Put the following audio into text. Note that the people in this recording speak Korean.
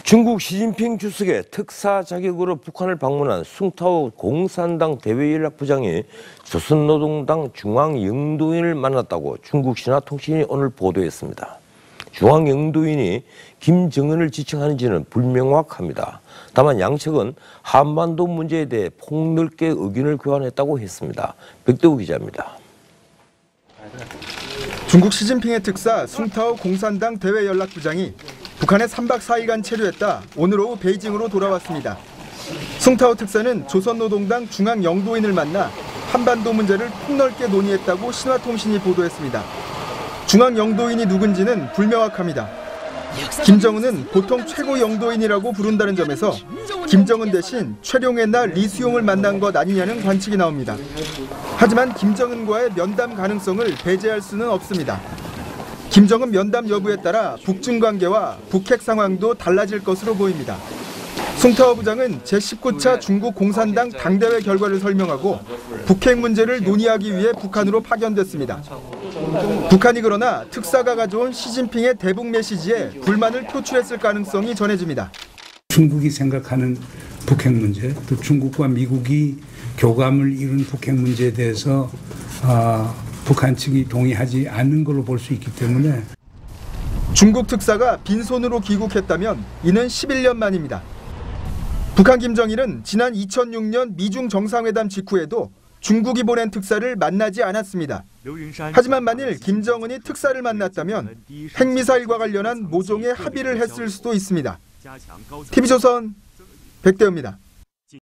중국 시진핑 주석의 특사 자격으로 북한을 방문한 숭타오 공산당 대외연락부장이 조선노동당 중앙영도인을 만났다고 중국 신화통신이 오늘 보도했습니다. 중앙영도인이 김정은을 지칭하는지는 불명확합니다. 다만 양측은 한반도 문제에 대해 폭넓게 의견을 교환했다고 했습니다. 백대우 기자입니다. 중국 시진핑의 특사 숭타오 공산당 대외연락부장이 북한에 3박 4일간 체류했다 오늘 오후 베이징으로 돌아왔습니다. 숭타오 특사는 조선노동당 중앙영도인을 만나 한반도 문제를 폭넓게 논의했다고 신화통신이 보도했습니다. 중앙영도인이 누군지는 불명확합니다. 김정은은 보통 최고영도인이라고 부른다는 점에서 김정은 대신 최룡해나 리수용을 만난 것 아니냐는 관측이 나옵니다. 하지만 김정은과의 면담 가능성을 배제할 수는 없습니다. 김정은 면담 여부에 따라 북중 관계와 북핵 상황도 달라질 것으로 보입니다. 숭타오 부장은 제19차 중국 공산당 당대회 결과를 설명하고 북핵 문제를 논의하기 위해 북한으로 파견됐습니다. 북한이 그러나 특사가 가져온 시진핑의 대북 메시지에 불만을 표출했을 가능성이 전해집니다. 중국이 생각하는 북핵 문제, 또 중국과 미국이 교감을 이룬 북핵 문제에 대해서 북한 측이 동의하지 않는 걸로 볼 수 있기 때문에 중국 특사가 빈손으로 귀국했다면 이는 11년 만입니다. 북한 김정일은 지난 2006년 미중 정상회담 직후에도 중국이 보낸 특사를 만나지 않았습니다. 하지만 만일 김정은이 특사를 만났다면 핵미사일과 관련한 모종의 합의를 했을 수도 있습니다. TV조선 백대우입니다.